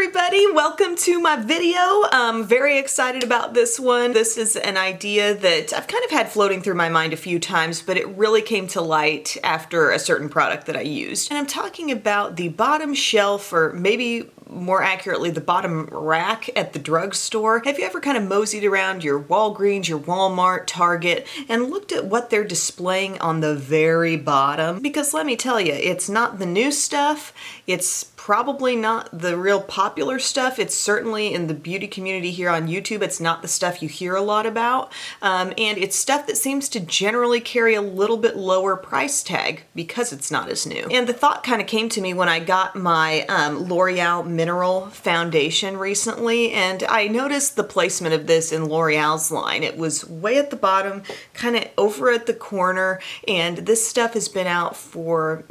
everybody, welcome to my video. I'm very excited about this one. This is an idea that I've kind of had floating through my mind a few times, but it really came to light after a certain product that I used. And I'm talking about the bottom shelf, or maybe more accurately, the bottom rack at the drugstore. Have you ever kind of moseyed around your Walgreens, your Walmart, Target, and looked at what they're displaying on the very bottom? Because let me tell you, it's not the new stuff. It's probably not the real popular stuff. It's certainly in the beauty community here on YouTube. It's not the stuff you hear a lot about. And it's stuff that seems to generally carry a little bit lower price tag because it's not as new. And the thought kind of came to me when I got my L'Oreal Mineral Foundation recently, and I noticed the placement of this in L'Oreal's line. It was way at the bottom, kind of over at the corner, and this stuff has been out for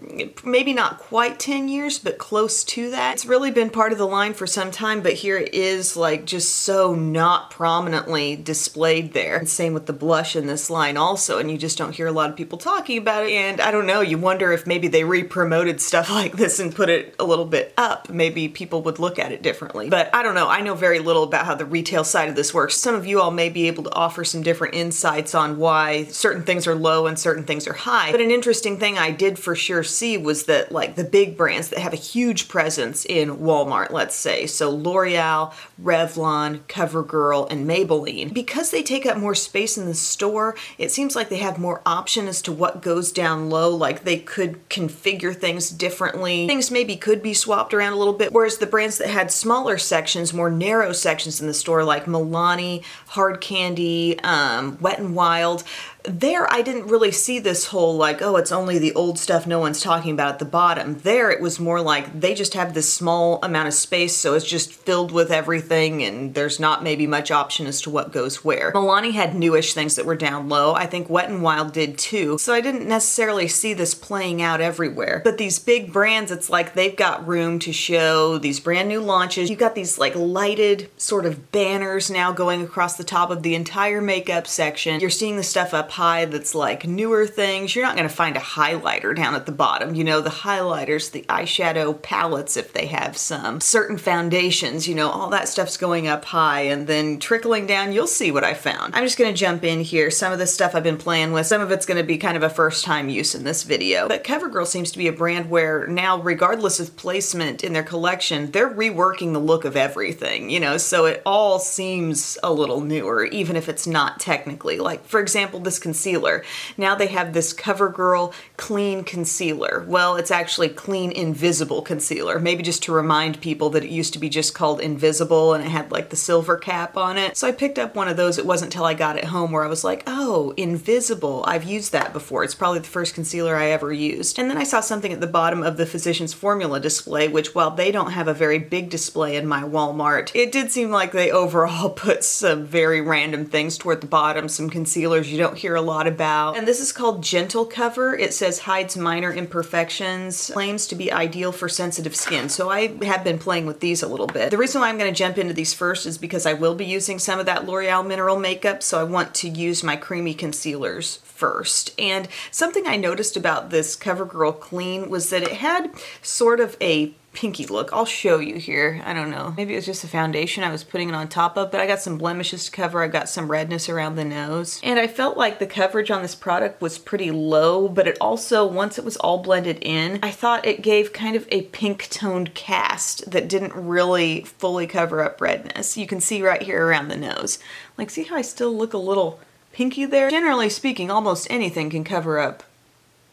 maybe not quite 10 years, but close to that. It's really been part of the line for some time, but here it is like just so not prominently displayed there. And same with the blush in this line also, and you just don't hear a lot of people talking about it. And I don't know, you wonder if maybe they re-promoted stuff like this and put it a little bit up. Maybe people would look at it differently. But I don't know, I know very little about how the retail side of this works. Some of you all may be able to offer some different insights on why certain things are low and certain things are high. But an interesting thing I did for sure see was that like the big brands that have a huge presence in Walmart, let's say, so L'Oreal, Revlon, CoverGirl, and Maybelline, because they take up more space in the store, it seems like they have more option as to what goes down low. Like they could configure things differently. Things maybe could be swapped around a little bit, whereas the brands that had smaller sections, more narrow sections in the store, like Milani, Hard Candy, Wet n Wild, there I didn't really see this whole like, oh, it's only the old stuff no one's talking about at the bottom. There it was more like they just have this small amount of space, so it's just filled with everything and there's not maybe much option as to what goes where. Milani had newish things that were down low. I think Wet n Wild did too. So I didn't necessarily see this playing out everywhere. But these big brands, it's like they've got room to show these brand new launches. You've got these like lighted sort of banners now going across the top of the entire makeup section. You're seeing the stuff up high that's like newer things. You're not going to find a highlighter down at the bottom. You know, the highlighters, the eyeshadow palettes if they have some, certain foundations, you know, all that stuff's going up high, and then trickling down, you'll see what I found. I'm just going to jump in here. Some of this stuff I've been playing with, some of it's going to be kind of a first time use in this video. But CoverGirl seems to be a brand where now, regardless of placement in their collection, they're reworking the look of everything, you know, so it all seems a little newer, even if it's not technically. Like, for example, this concealer. Now they have this CoverGirl Clean Concealer. Well, it's actually Clean Invisible Concealer. Maybe just to remind people that it used to be just called Invisible and it had like the silver cap on it. So I picked up one of those. It wasn't until I got it home where I was like, oh, Invisible. I've used that before. It's probably the first concealer I ever used. And then I saw something at the bottom of the Physicians Formula display, which while they don't have a very big display in my Walmart, it did seem like they overall put some very random things toward the bottom, some concealers you don't hear a lot about. And this is called Gentle Cover. It says hides minor imperfections, claims to be ideal for sensitive skin. So I have been playing with these a little bit. The reason why I'm going to jump into these first is because I will be using some of that L'Oreal Mineral makeup, so I want to use my creamy concealers first. And something I noticed about this CoverGirl Clean was that it had sort of a pinky look. I'll show you here. I don't know. Maybe it was just a foundation I was putting it on top of, but I got some blemishes to cover. I got some redness around the nose. And I felt like the coverage on this product was pretty low, but it also, once it was all blended in, I thought it gave kind of a pink toned cast that didn't really fully cover up redness. You can see right here around the nose. Like, see how I still look a little pinky there? Generally speaking, almost anything can cover up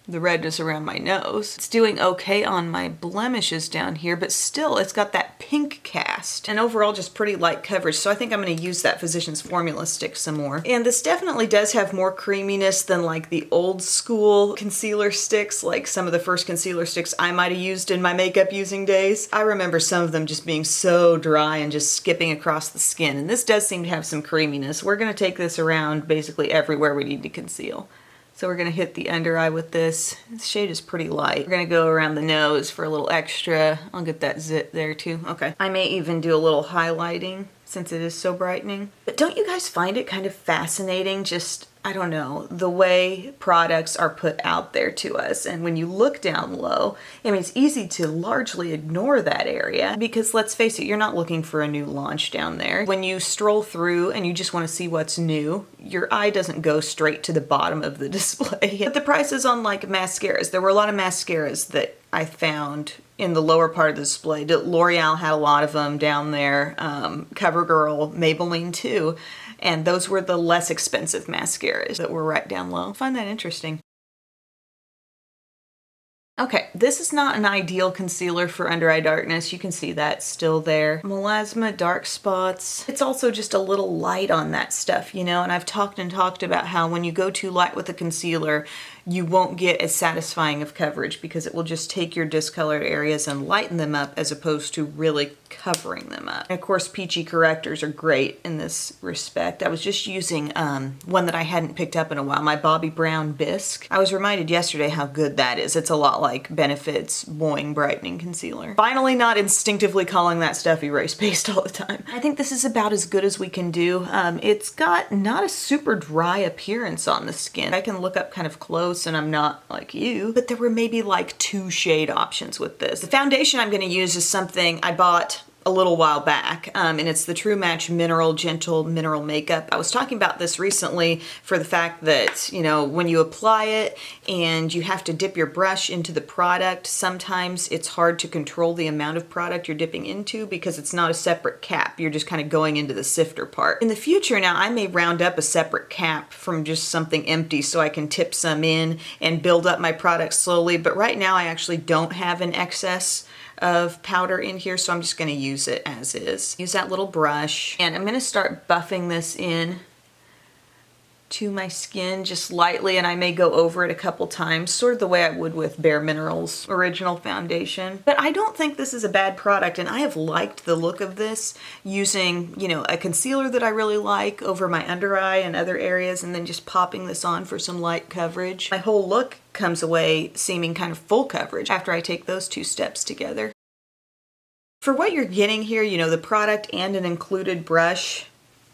the redness around my nose. It's doing okay on my blemishes down here, but still it's got that pink cast and overall just pretty light coverage. So I think I'm going to use that Physicians Formula stick some more. And this definitely does have more creaminess than like the old school concealer sticks, like some of the first concealer sticks I might have used in my makeup using days. I remember some of them just being so dry and just skipping across the skin. And this does seem to have some creaminess. We're going to take this around basically everywhere we need to conceal. So we're going to hit the under eye with this. This shade is pretty light. We're going to go around the nose for a little extra. I'll get that zit there too. Okay. I may even do a little highlighting since it is so brightening. But don't you guys find it kind of fascinating just I don't know, the way products are put out there to us. And when you look down low, I mean, it's easy to largely ignore that area because let's face it, you're not looking for a new launch down there. When you stroll through and you just want to see what's new, your eye doesn't go straight to the bottom of the display. But the prices on like mascaras, there were a lot of mascaras that I found in the lower part of the display. L'Oreal had a lot of them down there, CoverGirl, Maybelline too. And those were the less expensive mascaras that were right down low. I find that interesting. Okay, this is not an ideal concealer for under eye darkness. You can see that still there. Melasma dark spots. It's also just a little light on that stuff, you know, and I've talked about how when you go too light with a concealer, you won't get as satisfying of coverage because it will just take your discolored areas and lighten them up as opposed to really covering them up. And of course, peachy correctors are great in this respect. I was just using one that I hadn't picked up in a while, my Bobbi Brown Bisque. I was reminded yesterday how good that is. It's a lot like Benefit's Boing Brightening Concealer. Finally not instinctively calling that stuff erase paste all the time. I think this is about as good as we can do. It's got not a super dry appearance on the skin. I can look up kind of close and I'm not like you, but there were maybe like 2 shade options with this. The foundation I'm gonna use is something I bought a little while back, and it's the True Match Gentle Mineral Makeup. I was talking about this recently for the fact that, you know, when you apply it and you have to dip your brush into the product, sometimes it's hard to control the amount of product you're dipping into because it's not a separate cap. You're just kind of going into the sifter part. In the future now, I may round up a separate cap from just something empty so I can tip some in and build up my product slowly, but right now I actually don't have an excess of powder in here, so I'm just going to use it as is. Use that little brush, and I'm going to start buffing this in to my skin just lightly, and I may go over it a couple times, sort of the way I would with Bare Minerals original foundation. But I don't think this is a bad product, and I have liked the look of this using, you know, a concealer that I really like over my under eye and other areas, and then just popping this on for some light coverage. My whole look comes away seeming kind of full coverage after I take those 2 steps together. For what you're getting here, you know, the product and an included brush,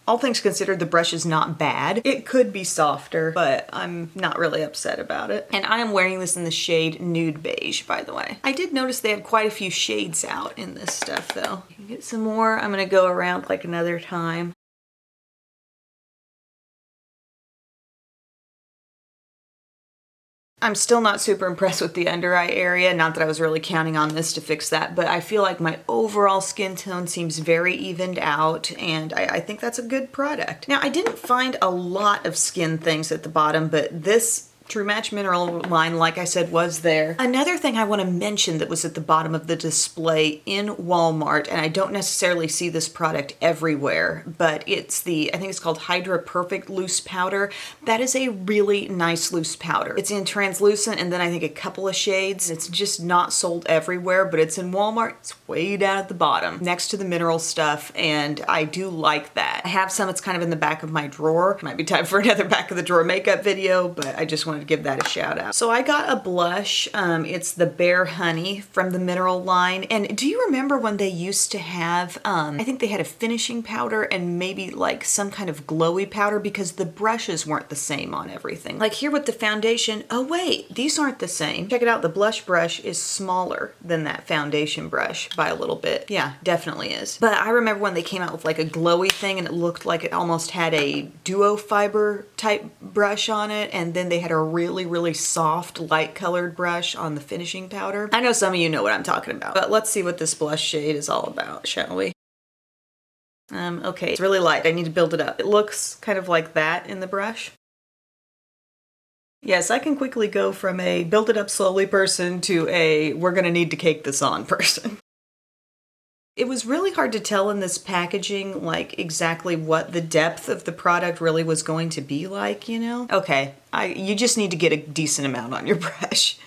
all things considered, the brush is not bad. It could be softer, but I'm not really upset about it. And I am wearing this in the shade Nude Beige, by the way. I did notice they had quite a few shades out in this stuff, though. You can get some more. I'm gonna go around like another time. I'm still not super impressed with the under eye area, not that I was really counting on this to fix that, but I feel like my overall skin tone seems very evened out, and I think that's a good product. Now, I didn't find a lot of skin things at the bottom, but this True Match Mineral line, like I said, was there. Another thing I want to mention that was at the bottom of the display in Walmart, and I don't necessarily see this product everywhere, but it's the, I think it's called Hydra Perfect Loose Powder. That is a really nice loose powder. It's in translucent and then I think a couple of shades. It's just not sold everywhere, but it's in Walmart. It's way down at the bottom next to the mineral stuff, and I do like that. I have some, it's kind of in the back of my drawer. Might be time for another back of the drawer makeup video, but I just wanted to give that a shout out. So I got a blush. It's the Bare Honey from the Mineral line. And do you remember when they used to have, I think they had a finishing powder and maybe like some kind of glowy powder because the brushes weren't the same on everything. Like here with the foundation, oh wait, these aren't the same. Check it out, the blush brush is smaller than that foundation brush by a little bit. Yeah, definitely is. But I remember when they came out with like a glowy thing and it looked like it almost had a duo fiber type brush on it, and then they had a really soft light colored brush on the finishing powder. I know some of you know what I'm talking about, but let's see what this blush shade is all about, shall we? Okay, it's really light. I need to build it up. It looks kind of like that in the brush. Yes, I can quickly go from a build it up slowly person to a we're gonna need to cake this on person. It was really hard to tell in this packaging, like, exactly what the depth of the product really was going to be like, you know? Okay, you just need to get a decent amount on your brush.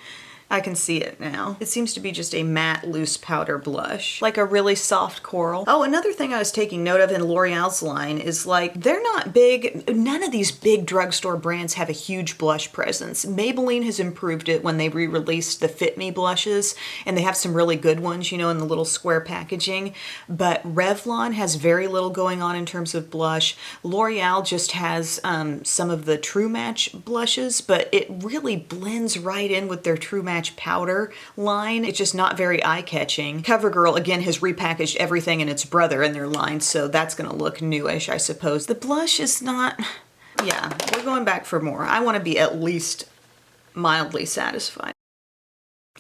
I can see it now. It seems to be just a matte loose powder blush, like a really soft coral. Oh, another thing I was taking note of in L'Oreal's line is like, they're not big, none of these big drugstore brands have a huge blush presence. Maybelline has improved it when they re-released the Fit Me blushes, and they have some really good ones, you know, in the little square packaging, but Revlon has very little going on in terms of blush. L'Oreal just has some of the True Match blushes, but it really blends right in with their True Match powder line. It's just not very eye-catching. CoverGirl, again, has repackaged everything and its brother in their line, so that's gonna look newish, I suppose. The blush is not... Yeah, we're going back for more. I want to be at least mildly satisfied.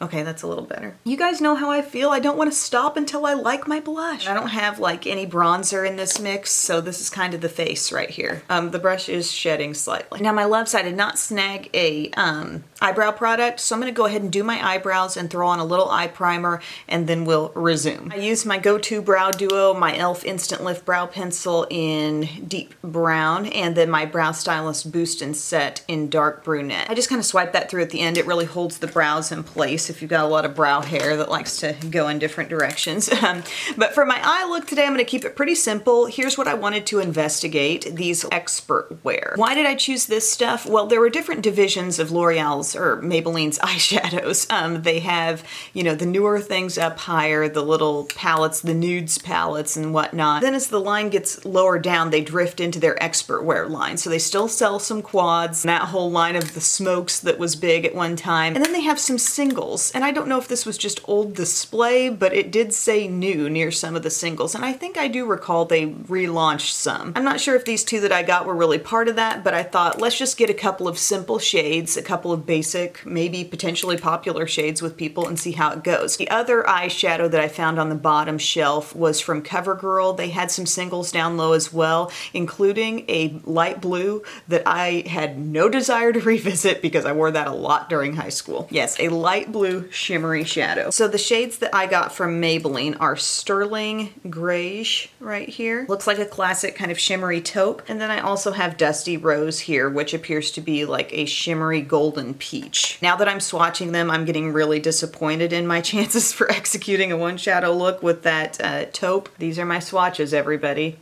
Okay, that's a little better. You guys know how I feel. I don't want to stop until I like my blush. I don't have like any bronzer in this mix, so this is kind of the face right here. The brush is shedding slightly. Now my loves, I did not snag a eyebrow product, so I'm gonna go ahead and do my eyebrows and throw on a little eye primer, and then we'll resume. I used my go-to brow duo, my e.l.f. Instant Lift Brow Pencil in deep brown, and then my Brow Stylist Boost and Set in dark brunette. I just kind of swipe that through at the end. It really holds the brows in place if you've got a lot of brow hair that likes to go in different directions. But for my eye look today, I'm gonna keep it pretty simple. Here's what I wanted to investigate, these expert wear. Why did I choose this stuff? Well, there were different divisions of L'Oreal's or Maybelline's eyeshadows. They have, you know, the newer things up higher, the little palettes, the nudes palettes and whatnot. Then as the line gets lower down, they drift into their expert wear line. So they still sell some quads, that whole line of the smokes that was big at one time. And then they have some singles. And I don't know if this was just old display, but it did say new near some of the singles. And I think I do recall they relaunched some. I'm not sure if these two that I got were really part of that, but I thought let's just get a couple of simple shades, a couple of basic, maybe potentially popular shades with people and see how it goes. The other eyeshadow that I found on the bottom shelf was from CoverGirl. They had some singles down low as well, including a light blue that I had no desire to revisit because I wore that a lot during high school. Yes, a light blue shimmery shadow. So the shades that I got from Maybelline are Sterling Greige right here. Looks like a classic kind of shimmery taupe. And then I also have Dusty Rose here, which appears to be like a shimmery golden peach. Now that I'm swatching them, I'm getting really disappointed in my chances for executing a one shadow look with that taupe. These are my swatches, everybody.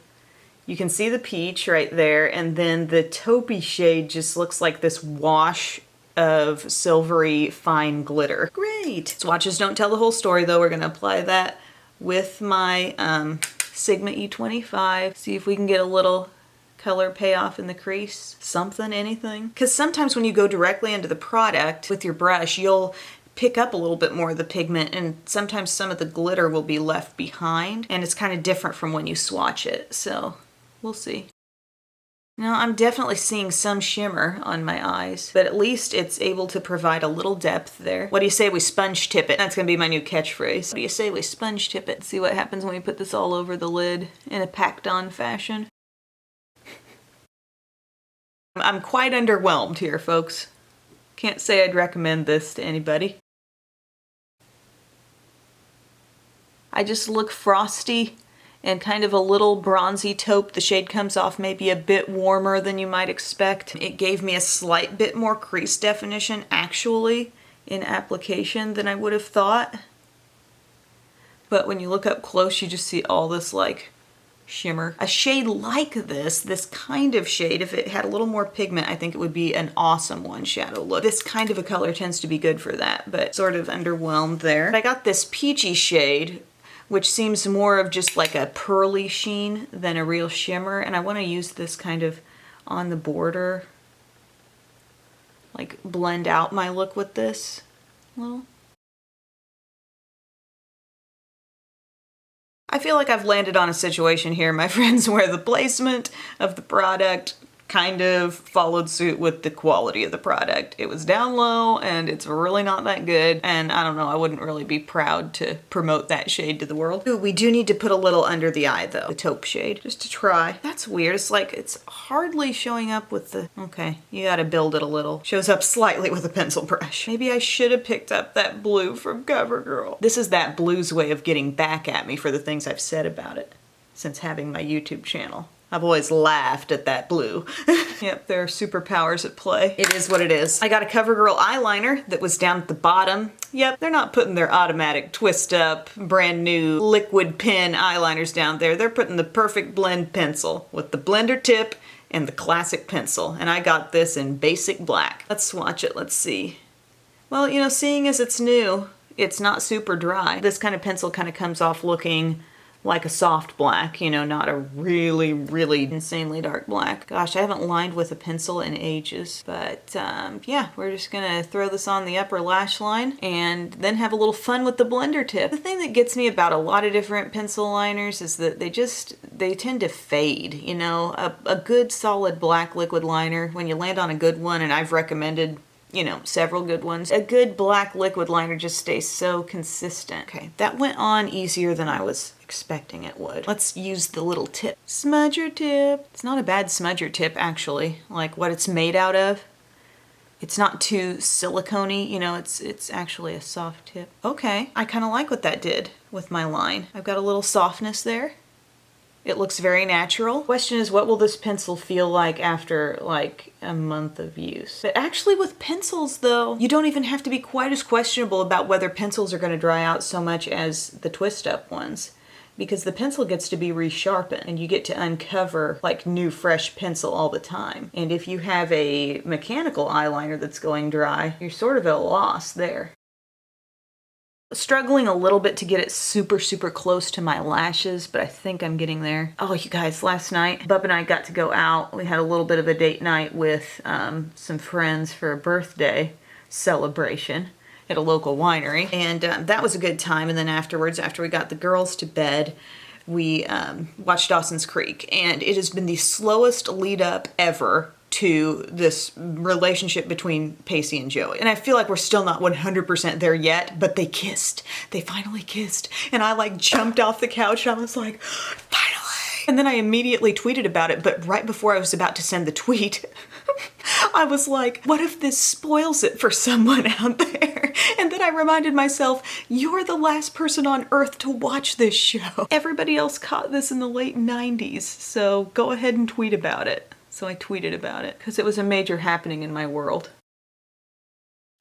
You can see the peach right there, and then the taupey shade just looks like this wash of silvery fine glitter. Great! Swatches don't tell the whole story though. We're gonna apply that with my Sigma E25. See if we can get a little color payoff in the crease. Something, anything. Because sometimes when you go directly into the product with your brush, you'll pick up a little bit more of the pigment, and sometimes some of the glitter will be left behind, and it's kind of different from when you swatch it. So we'll see. Now, I'm definitely seeing some shimmer on my eyes, but at least it's able to provide a little depth there. What do you say we sponge tip it? That's gonna be my new catchphrase. What do you say we sponge tip it? See what happens when we put this all over the lid in a packed on fashion. I'm quite underwhelmed here, folks. Can't say I'd recommend this to anybody. I just look frosty and kind of a little bronzy taupe. The shade comes off maybe a bit warmer than you might expect. It gave me a slight bit more crease definition actually in application than I would have thought. But when you look up close, you just see all this like shimmer. A shade like this kind of shade, if it had a little more pigment, I think it would be an awesome one shadow look. This kind of a color tends to be good for that, but sort of underwhelmed there. I got this peachy shade, which seems more of just like a pearly sheen than a real shimmer. And I want to use this kind of on the border, like blend out my look with this a little. I feel like I've landed on a situation here, my friends, where the placement of the product kind of followed suit with the quality of the product. It was down low and it's really not that good, and I don't know, I wouldn't really be proud to promote that shade to the world. Ooh, we do need to put a little under the eye though, the taupe shade, just to try. That's weird, it's like it's hardly showing up with the, okay, you gotta build it a little. Shows up slightly with a pencil brush. Maybe I should have picked up that blue from CoverGirl. This is that blue's way of getting back at me for the things I've said about it since having my YouTube channel. I've always laughed at that blue. Yep, there are superpowers at play. It is what it is. I got a CoverGirl eyeliner that was down at the bottom. Yep, they're not putting their automatic twist up, brand new liquid pen eyeliners down there. They're putting the perfect blend pencil with the blender tip and the classic pencil. And I got this in basic black. Let's swatch it, let's see. Well, you know, seeing as it's new, it's not super dry. This kind of pencil kind of comes off looking like a soft black, you know, not a really, really insanely dark black. Gosh, I haven't lined with a pencil in ages, but yeah, we're just gonna throw this on the upper lash line and then have a little fun with the blender tip. The thing that gets me about a lot of different pencil liners is that they tend to fade, you know. A good solid black liquid liner, when you land on a good one, and I've recommended, you know, several good ones, a good black liquid liner just stays so consistent. Okay, that went on easier than I was expecting it would. Let's use the little tip. Smudger tip. It's not a bad smudger tip, actually. Like what it's made out of. It's not too silicone-y, you know, it's actually a soft tip. Okay, I kind of like what that did with my line. I've got a little softness there. It looks very natural. Question is, what will this pencil feel like after like a month of use? But actually with pencils though, you don't even have to be quite as questionable about whether pencils are going to dry out so much as the twist up ones. Because the pencil gets to be resharpened and you get to uncover like new fresh pencil all the time. And if you have a mechanical eyeliner that's going dry, you're sort of at a loss there. Struggling a little bit to get it super, super close to my lashes, but I think I'm getting there. Oh, you guys, last night, Bub and I got to go out. We had a little bit of a date night with some friends for a birthday celebration at a local winery, and that was a good time. And then afterwards, after we got the girls to bed, we watched Dawson's Creek, and it has been the slowest lead up ever to this relationship between Pacey and Joey. And I feel like we're still not 100% there yet, but they kissed. They finally kissed. And I like jumped off the couch and I was like, finally! And then I immediately tweeted about it, but right before I was about to send the tweet, I was like, what if this spoils it for someone out there? And then I reminded myself, you're the last person on earth to watch this show. Everybody else caught this in the late 90s, so go ahead and tweet about it. So I tweeted about it because it was a major happening in my world.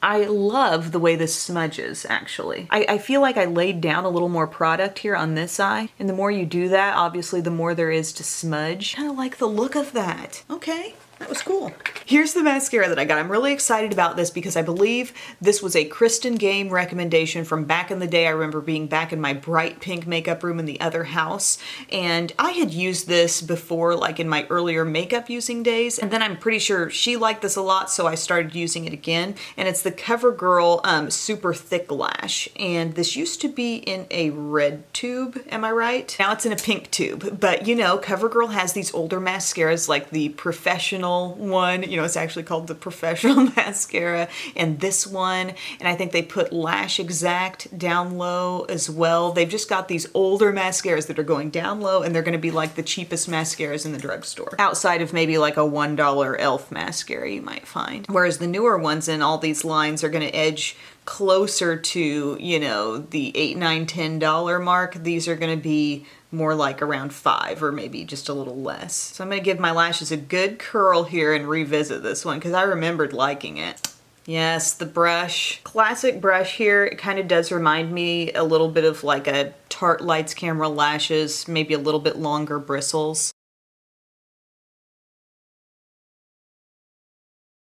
I love the way this smudges, actually. I feel like I laid down a little more product here on this eye, and the more you do that, obviously the more there is to smudge. Kind of like the look of that. Okay. That was cool. Here's the mascara that I got. I'm really excited about this because I believe this was a Kristen Game recommendation from back in the day. I remember being back in my bright pink makeup room in the other house, and I had used this before, like in my earlier makeup using days, and then I'm pretty sure she liked this a lot, so I started using it again, and it's the CoverGirl Super Thick Lash, and this used to be in a red tube, am I right? Now it's in a pink tube, but you know, CoverGirl has these older mascaras like the Professional one, you know, it's actually called the Professional Mascara, and this one, and I think they put Lash Exact down low as well. They've just got these older mascaras that are going down low, and they're going to be like the cheapest mascaras in the drugstore, outside of maybe like a $1 e.l.f. mascara you might find. Whereas the newer ones in all these lines are going to edge closer to, you know, the $8, $9, $10 mark. These are going to be more like around $5 or maybe just a little less. So I'm going to give my lashes a good curl here and revisit this one because I remembered liking it. Yes, the brush. Classic brush here. It kind of does remind me a little bit of like a Tarte Lights Camera lashes, maybe a little bit longer bristles.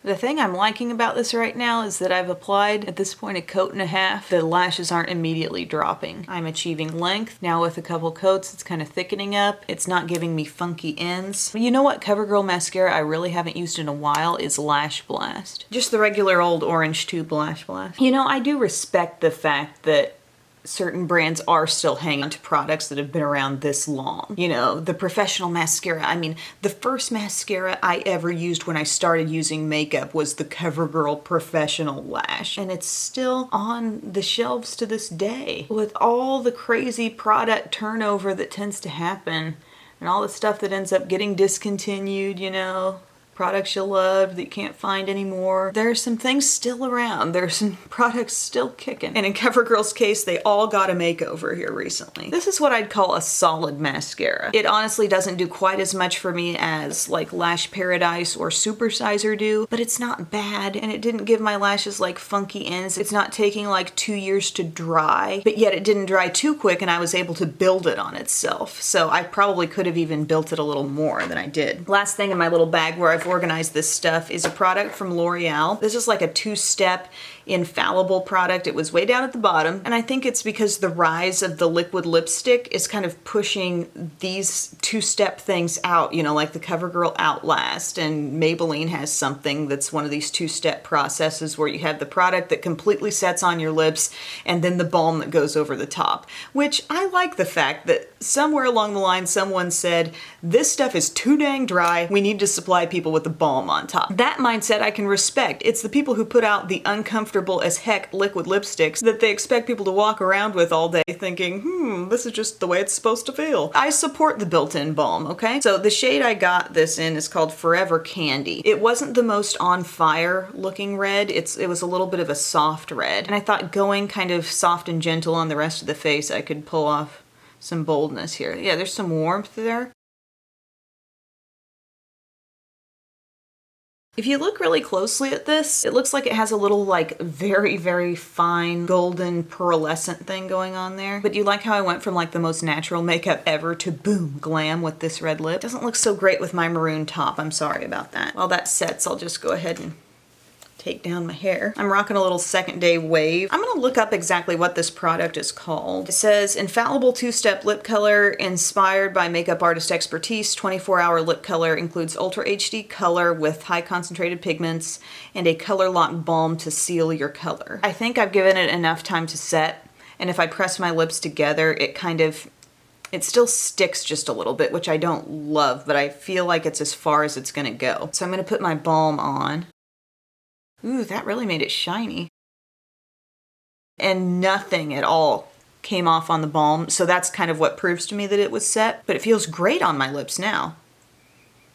The thing I'm liking about this right now is that I've applied, at this point, a coat and a half. The lashes aren't immediately dropping. I'm achieving length. Now with a couple coats, it's kind of thickening up. It's not giving me funky ends. But you know what CoverGirl mascara I really haven't used in a while is Lash Blast. Just the regular old orange tube Lash Blast. You know, I do respect the fact that certain brands are still hanging on to products that have been around this long. You know, the Professional mascara. I mean, the first mascara I ever used when I started using makeup was the CoverGirl Professional Lash. And it's still on the shelves to this day. With all the crazy product turnover that tends to happen and all the stuff that ends up getting discontinued, you know, products you loved that you can't find anymore. There are some things still around. There's some products still kicking. And in CoverGirl's case, they all got a makeover here recently. This is what I'd call a solid mascara. It honestly doesn't do quite as much for me as like Lash Paradise or Supersizer do, but it's not bad, and it didn't give my lashes like funky ends. It's not taking like 2 years to dry, but yet it didn't dry too quick and I was able to build it on itself. So I probably could have even built it a little more than I did. Last thing in my little bag where I've organized this stuff is a product from L'Oreal. This is like a 2-step infallible product. It was way down at the bottom, and I think it's because the rise of the liquid lipstick is kind of pushing these 2-step things out, you know, like the CoverGirl Outlast, and Maybelline has something that's one of these 2-step processes where you have the product that completely sets on your lips and then the balm that goes over the top, which I like the fact that somewhere along the line someone said, this stuff is too dang dry, we need to supply people with the balm on top. That mindset I can respect. It's the people who put out the uncomfortable as heck liquid lipsticks that they expect people to walk around with all day thinking, this is just the way it's supposed to feel. I support the built-in balm, okay? So the shade I got this in is called Forever Candy. It wasn't the most on fire looking red. It was a little bit of a soft red. And I thought going kind of soft and gentle on the rest of the face, I could pull off some boldness here. Yeah, there's some warmth there. If you look really closely at this, it looks like it has a little like very, very fine golden pearlescent thing going on there. But you like how I went from like the most natural makeup ever to boom, glam with this red lip? Doesn't look so great with my maroon top. I'm sorry about that. While that sets, I'll just go ahead and take down my hair. I'm rocking a little Second Day Wave. I'm gonna look up exactly what this product is called. It says infallible 2-step lip color inspired by makeup artist expertise. 24-hour lip color includes ultra HD color with high concentrated pigments and a color lock balm to seal your color. I think I've given it enough time to set, and if I press my lips together, it still sticks just a little bit, which I don't love, but I feel like it's as far as it's gonna go. So I'm gonna put my balm on. Ooh, that really made it shiny. And nothing at all came off on the balm, so that's kind of what proves to me that it was set, but it feels great on my lips now.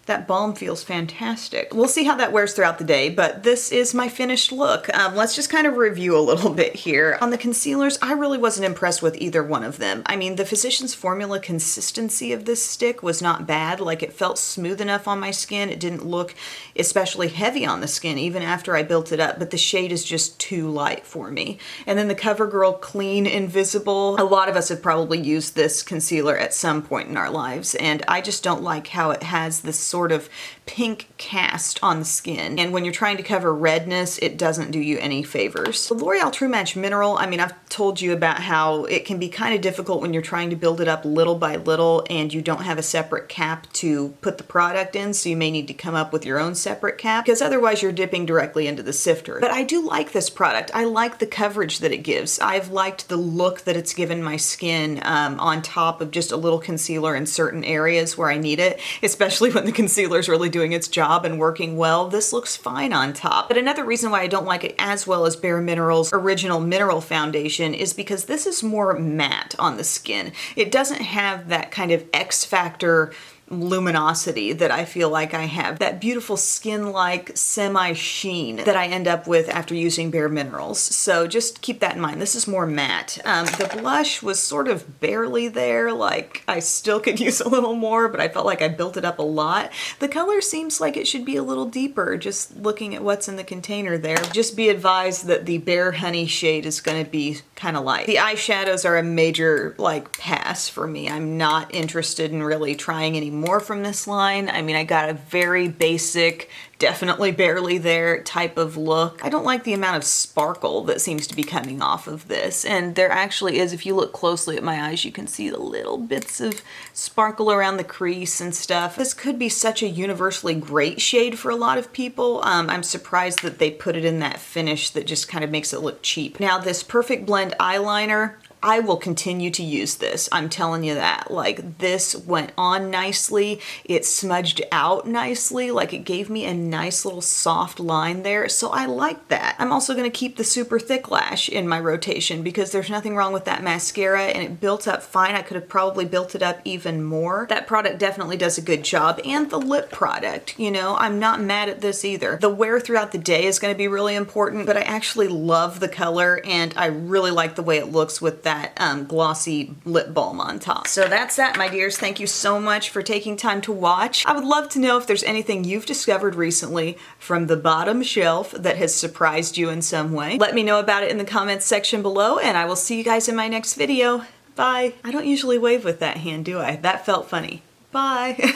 That balm feels fantastic. We'll see how that wears throughout the day, but this is my finished look. Let's just kind of review a little bit here. On the concealers, I really wasn't impressed with either one of them. I mean, the Physicians Formula consistency of this stick was not bad. Like, it felt smooth enough on my skin. It didn't look especially heavy on the skin, even after I built it up, but the shade is just too light for me. And then the CoverGirl Clean Invisible. A lot of us have probably used this concealer at some point in our lives, and I just don't like how it has this sort of pink cast on the skin. And when you're trying to cover redness, it doesn't do you any favors. The L'Oreal True Match Mineral, I mean, I've told you about how it can be kind of difficult when you're trying to build it up little by little and you don't have a separate cap to put the product in, so you may need to come up with your own separate cap, because otherwise you're dipping directly into the sifter. But I do like this product. I like the coverage that it gives. I've liked the look that it's given my skin on top of just a little concealer in certain areas where I need it, especially when the concealer's really doing its job and working well. This looks fine on top. But another reason why I don't like it as well as Bare Minerals Original Mineral Foundation is because this is more matte on the skin. It doesn't have that kind of X Factor luminosity that I feel like I have, that beautiful skin-like semi-sheen that I end up with after using Bare Minerals. So just keep that in mind. This is more matte. The blush was sort of barely there, like I still could use a little more, but I felt like I built it up a lot. The color seems like it should be a little deeper, just looking at what's in the container there. Just be advised that the Bare Honey shade is gonna be kind of light. The eyeshadows are a major like pass for me. I'm not interested in really trying any more from this line. I mean, I got a very basic, definitely barely there type of look. I don't like the amount of sparkle that seems to be coming off of this. And there actually is, if you look closely at my eyes, you can see the little bits of sparkle around the crease and stuff. This could be such a universally great shade for a lot of people. I'm surprised that they put it in that finish that just kind of makes it look cheap. Now this Perfect Blend eyeliner, I will continue to use this. I'm telling you that. Like, this went on nicely. It smudged out nicely. Like, it gave me a nice little soft line there. So I like that. I'm also going to keep the super thick lash in my rotation because there's nothing wrong with that mascara, and it built up fine. I could have probably built it up even more. That product definitely does a good job. And the lip product, you know, I'm not mad at this either. The wear throughout the day is going to be really important, but I actually love the color and I really like the way it looks with that glossy lip balm on top. So that's that, my dears. Thank you so much for taking time to watch. I would love to know if there's anything you've discovered recently from the bottom shelf that has surprised you in some way. Let me know about it in the comments section below, and I will see you guys in my next video. Bye. I don't usually wave with that hand, do I? That felt funny. Bye.